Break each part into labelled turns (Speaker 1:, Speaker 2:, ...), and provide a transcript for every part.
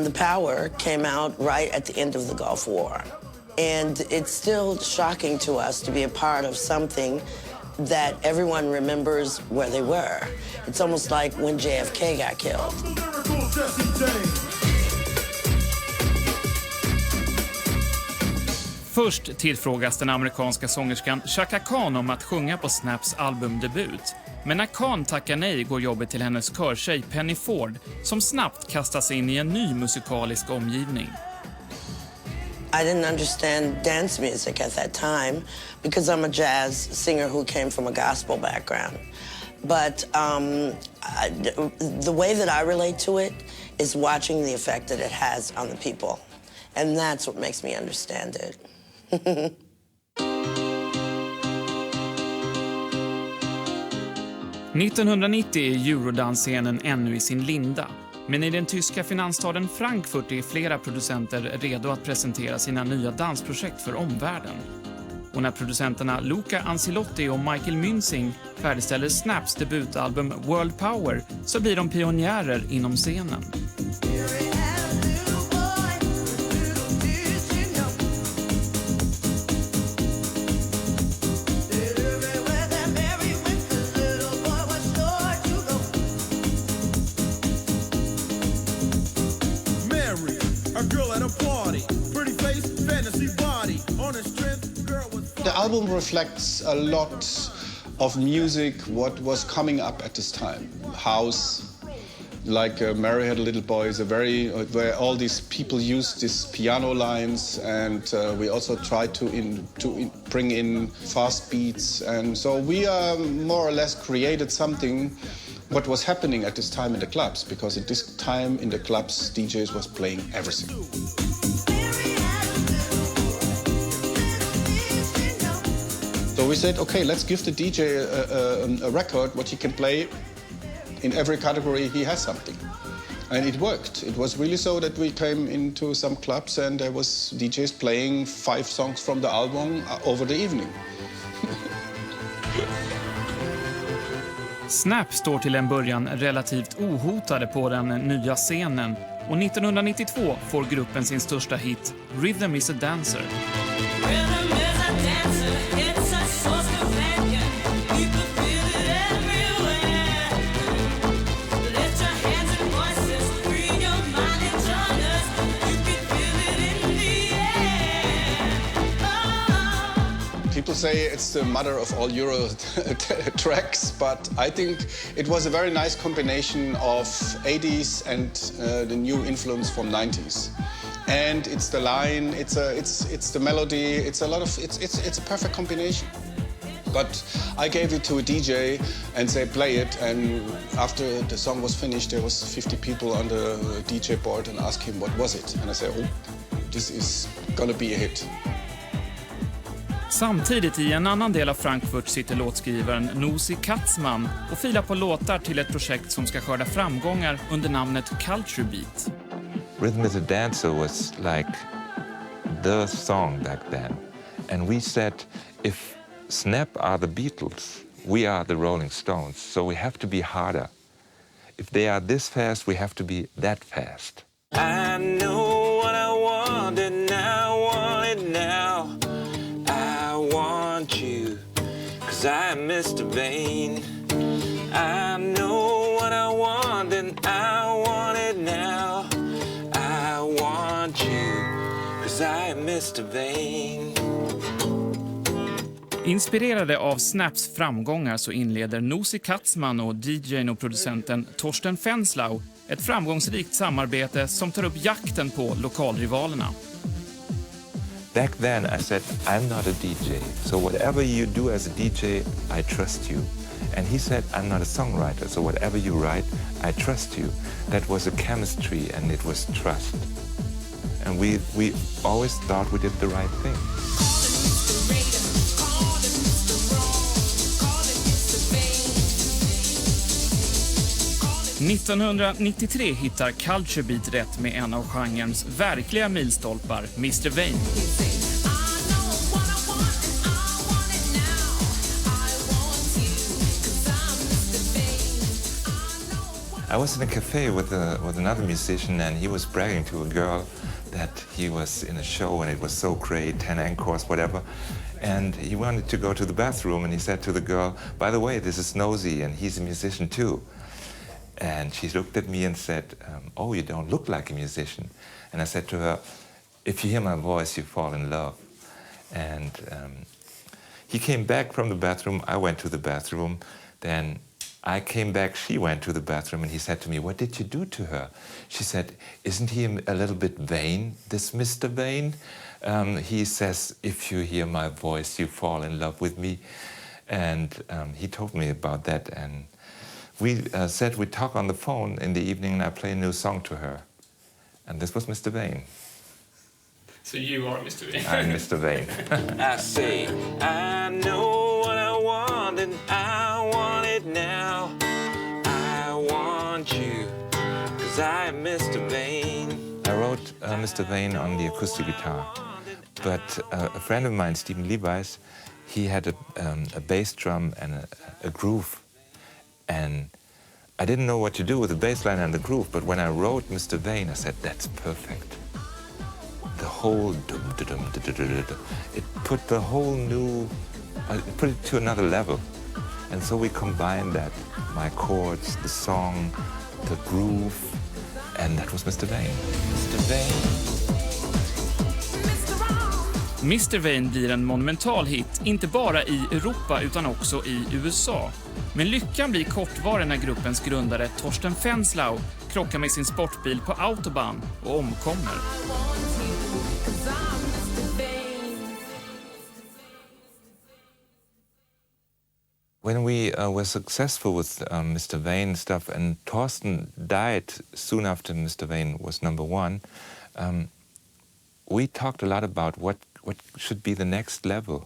Speaker 1: The Power came out right at the end of the Gulf War. And it's still shocking to us to be a part of something that everyone remembers where they were. It's almost like when JFK got killed.
Speaker 2: Först tillfrågas den amerikanska sångerskan Chaka Khan om att sjunga på Snaps albumdebut. Men när Khan tackar nej går jobbet till hennes körtjej Penny Ford som snabbt kastas in i en ny musikalisk omgivning.
Speaker 1: I didn't understand dance music at that time because I'm a jazz singer who came from a gospel background. But the way that I relate to it is watching the effect that it has on the people. And that's what makes me understand it.
Speaker 2: 1990 är Eurodance-scenen ännu i sin linda. Men i den tyska finansstaden Frankfurt är flera producenter redo att presentera sina nya dansprojekt för omvärlden. Och när producenterna Luca Ancelotti och Michael Münzing färdigställer Snaps debutalbum World Power så blir de pionjärer inom scenen.
Speaker 3: The album reflects a lot of music, what was coming up at this time. House, like Mary Had a Little Boy, is a very, where all these people use these piano lines, and we also try to bring in fast beats. And so we more or less created something what was happening at this time in the clubs, because at this time in the clubs, DJs was playing everything. So we said, okay, let's give the DJ a record, what he can play. In every category, he has something. And it worked. It was really so that we came into some clubs and there was DJs playing 5 songs from the album over the evening.
Speaker 2: Snap står till en början relativt ohotade på den nya scenen och 1992 får gruppen sin största hit, Rhythm is a Dancer.
Speaker 3: People say it's the mother of all Euro tracks, but I think it was a very nice combination of 80s and the new influence from 90s. And it's the line, it's the melody, it's a perfect combination. But I gave it to a DJ and say play it, and after the song was finished there was 50 people on the DJ board and asked him what was it, and I said, oh, this is gonna be a hit.
Speaker 2: Samtidigt i en annan del av Frankfurt sitter låtskrivaren Nosy Katzman och filar på låtar till ett projekt som ska skörda framgångar under namnet Culture Beat.
Speaker 4: Rhythm is a Dancer was like the song back then. And we said, if Snap are the Beatles, we are the Rolling Stones, so we have to be harder. If they are this fast, we have to be that fast. I know what I want and I want it now. I want you, 'cause I'm Mr. Vain. I know what I want and I want it now. I want you, 'cause I'm Mr. Vain.
Speaker 2: Inspirerade av Snaps framgångar så inleder Nosy Katzman och DJ:n och producenten Torsten Fenslau ett framgångsrikt samarbete som tar upp jakten på lokalrivalerna.
Speaker 4: Back then I said, I'm not a DJ, so whatever you do as a DJ, I trust you. And he said, I'm not a songwriter, so whatever you write, I trust you. That was a chemistry and it was trust. And we always thought we did the right thing.
Speaker 2: 1993 hittar Culture Beat rätt med en av genrens verkliga milstolpar, Mr. Vain.
Speaker 4: I was in a cafe with another musician, and he was bragging to a girl that he was in a show and it was so great, 10 encores, whatever. And he wanted to go to the bathroom, and he said to the girl, "By the way, this is Nosy, and he's a musician too." And she looked at me and said, "Oh, you don't look like a musician." And I said to her, "If you hear my voice, you fall in love." And he came back from the bathroom, I went to the bathroom, then I came back, she went to the bathroom, and he said to me, "What did you do to her?" She said, "Isn't he a little bit vain, this Mr. Vain? He says, if you hear my voice, you fall in love with me." And he told me about that, and we said we'd talk on the phone in the evening, and I play a new song to her. And this was Mr. Vain.
Speaker 2: So you are Mr. Vain.
Speaker 4: I'm Mr. Vain. I say, I know what I want, and I want it now. I want you, 'cause I'm Mr. Vain. I wrote Mr. Vain on the acoustic guitar, but a friend of mine, Stephen Levi's, he had a bass drum and a groove, and I didn't know what to do with the bass line and the groove, but when I wrote Mr. Vain, I said, that's perfect. The whole it put the whole new, it put it to another level. And so we combined that, my chords, the song, the groove, and that was Mr. Vain. Mr. Vain.
Speaker 2: Mr. Vain blir en monumental hit, inte bara i Europa utan också i USA. Men lyckan blir kortvarig när gruppens grundare Torsten Fenslau krockar med sin sportbil på Autobahn och omkommer.
Speaker 4: When we were successful with Mr. Vain stuff, and Torsten died soon after Mr. Vain was #1, we talked a lot about what should be the next level.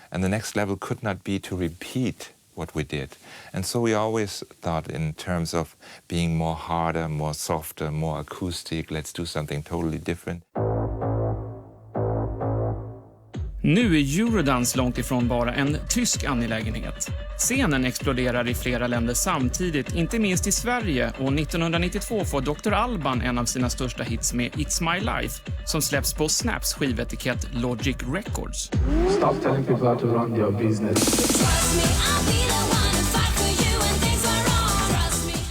Speaker 4: And the next level could not be to repeat what we did. And so we always thought in terms of being more harder, more softer, more acoustic, let's do something totally different.
Speaker 2: Nu är Eurodance långt ifrån bara en tysk angelägenhet. Scenen exploderar i flera länder samtidigt, inte minst i Sverige, och 1992 får Dr. Alban en av sina största hits med It's My Life, som släpps på Snaps skivetikett Logic Records.
Speaker 5: Stop telling people how to run their business.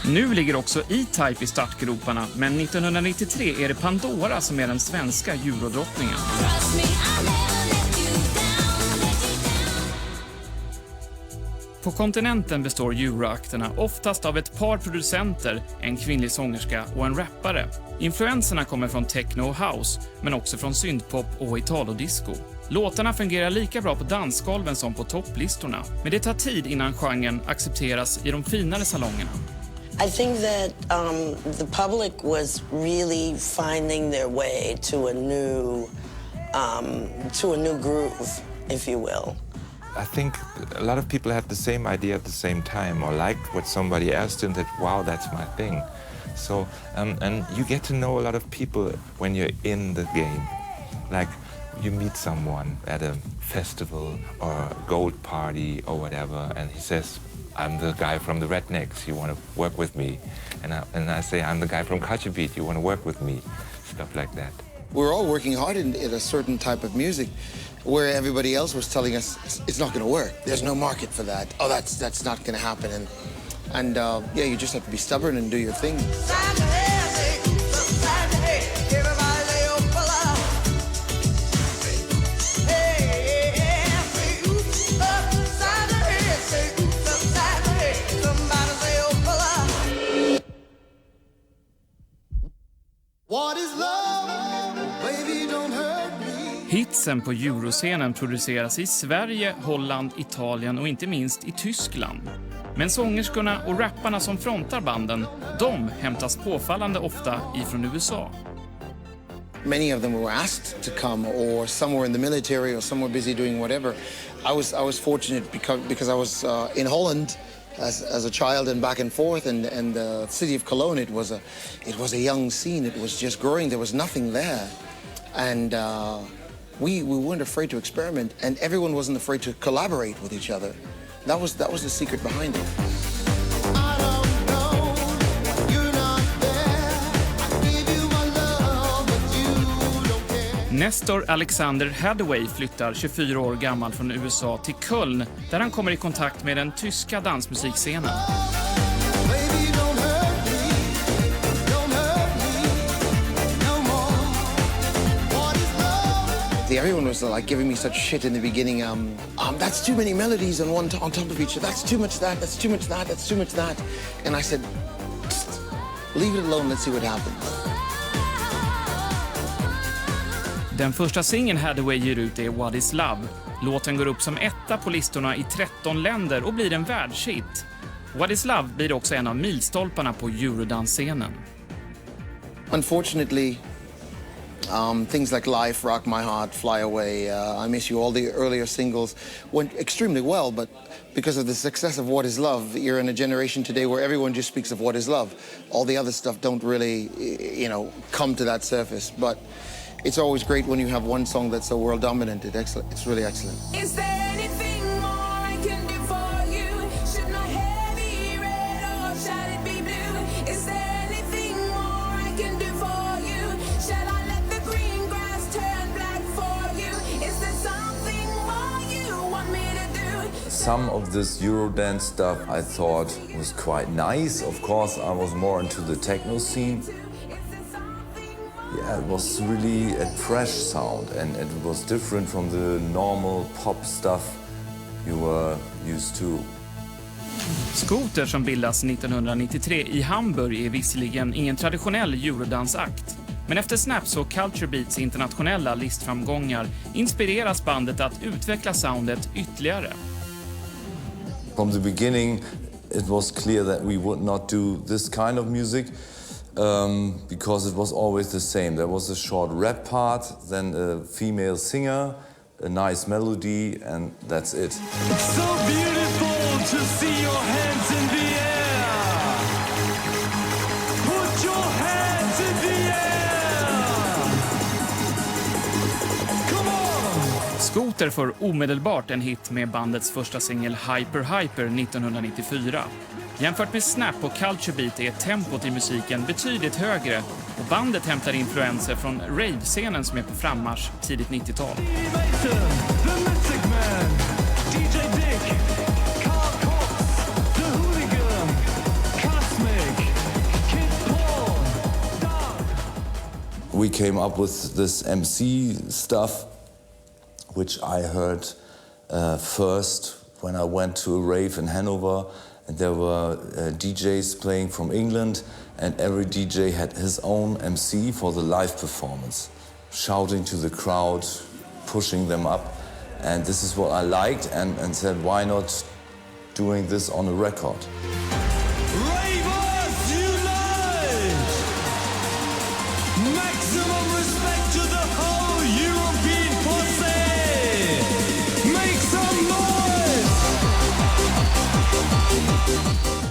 Speaker 2: Nu ligger också E-Type i startgroparna, men 1993 är det Pandora som är den svenska eurodrottningen. På kontinenten består euroakterna oftast av ett par producenter, en kvinnlig sångerska och en rappare. Influenserna kommer från techno och house, men också från syntpop och italodisco. Låtarna fungerar lika bra på dansgolven som på topplistorna, men det tar tid innan genren accepteras i de finare salongerna.
Speaker 1: I think that the public was really finding their way to a new groove, if you will.
Speaker 4: I think a lot of people had the same idea at the same time, or liked what somebody asked them, that, wow, that's my thing. So, and you get to know a lot of people when you're in the game. Like, you meet someone at a festival or a gold party or whatever, and he says, I'm the guy from the Rednecks, you want to work with me? And I say, I'm the guy from Culture Beat, you want to work with me? Stuff like that.
Speaker 6: We're all working hard in a certain type of music, where everybody else was telling us it's not going to work. There's no market for that. Oh, that's not going to happen. And yeah, you just have to be stubborn and do your thing.
Speaker 7: What is love? Baby, don't hurt me.
Speaker 2: Hitsen på euroscenen produceras i Sverige, Holland, Italien och inte minst i Tyskland. Men sångerskorna och rapparna som frontar banden, de hämtas påfallande ofta ifrån USA.
Speaker 6: Many of them were asked to come, or some were in the military, or some were busy doing whatever. I was fortunate because I was in Holland as a child and back and forth, and the city of Cologne, it was a young scene. It was just growing. There was nothing there, and we weren't afraid to experiment, and everyone wasn't afraid to collaborate with each other. That was the secret behind it.
Speaker 2: Nestor Alexander Haddaway flyttar 24 år gammal från USA till Köln där han kommer i kontakt med den tyska dansmusikscenen.
Speaker 6: Everyone was like giving me such shit in the beginning. That's too many melodies on top of each other. That's too much that. That's too much that. That's too much that. And I said, leave it alone. Let's see what happens.
Speaker 2: Den första singeln Haddaway ger ut är What is Love. Låten går upp som etta på listorna i 13 länder och blir en världshit. What is Love blir också en av milstolparna på Eurodance-scenen.
Speaker 6: Unfortunately, things like Life, Rock My Heart, Fly Away, I Miss You, all the earlier singles went extremely well, but because of the success of What is Love, you're in a generation today where everyone just speaks of what is love. All the other stuff don't really, come to that surface, but it's always great when you have one song that's so world dominant. It's really excellent.
Speaker 8: Is there anything more I can do for you? Should my hair be red or shall it be blue? Is there anything more I can do for you? Shall I let the green grass turn black for you? Is there something more you want me to do?
Speaker 9: Some of this Eurodance stuff I thought was quite nice. Of course, I was more into the techno scene. Yeah, it was really a fresh sound, and it was different from the normal pop stuff you were used to.
Speaker 2: Scooter, som bildas 1993 i Hamburg, är visserligen ingen traditionell Eurodance-akt. Men efter Snaps och Culture Beats internationella listframgångar inspireras bandet att utveckla soundet ytterligare.
Speaker 9: From the beginning, it was clear that we would not do this kind of music. Because it was always the same. There was a short rap part, then a female singer, a nice melody, and that's it.
Speaker 10: It's so beautiful to see your hands in the air. Put your hands in the air. Come on!
Speaker 2: Scooter får omedelbart en hit med bandets första singel Hyper Hyper 1994. Jämfört med Snap och Culture Beat är tempot i musiken betydligt högre och bandet hämtar influenser från rave-scenen som är på frammarsch tidigt 90-tal.
Speaker 9: We came up with this MC stuff, which I heard first when I went to a rave in Hanover. And there were DJs playing from England, and every DJ had his own MC for the live performance, shouting to the crowd, pushing them up. And this is what I liked, and said, why not doing this on a record?
Speaker 10: Ravers unite! Maximum respect to the whole European posse! Make some noise!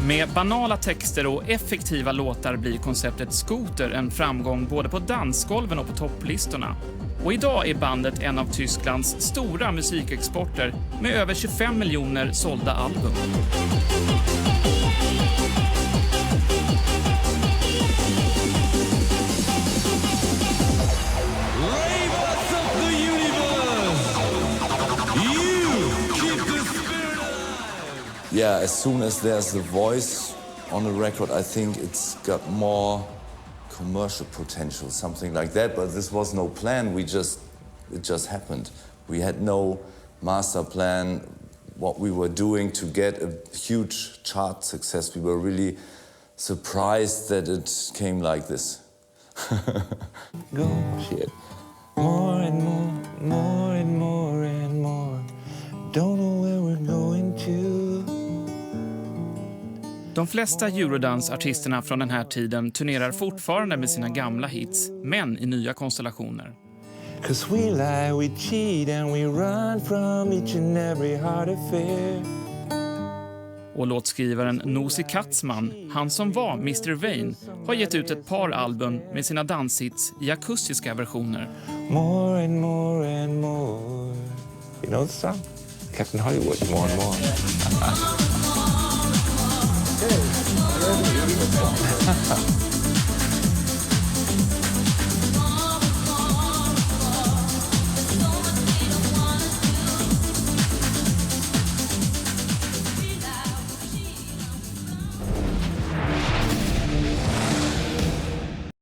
Speaker 2: Med banala texter och effektiva låtar blir konceptet Scooter en framgång både på dansgolven och på topplistorna. Och idag är bandet en av Tysklands stora musikexporter med över 25 miljoner sålda album.
Speaker 9: Yeah, as soon as there's the voice on a record, I think it's got more commercial potential, something like that. But this was no plan. It just happened. We had no master plan, what we were doing to get a huge chart success. We were really surprised that it came like this.
Speaker 4: Go shit. More and more, more and more and more. Don't know where we're going to.
Speaker 2: De flesta Eurodance-artisterna från den här tiden turnerar fortfarande med sina gamla hits, men i nya konstellationer.
Speaker 4: 'Cause we lie, we cheat and we run from each and every heart affair.
Speaker 2: Och låtskrivaren Nosy Katzman, han som var Mr. Vain, har gett ut ett par album med sina danshits i akustiska versioner.
Speaker 4: More and more and more. You know the song? Captain Hollywood, more and more.
Speaker 7: Hey,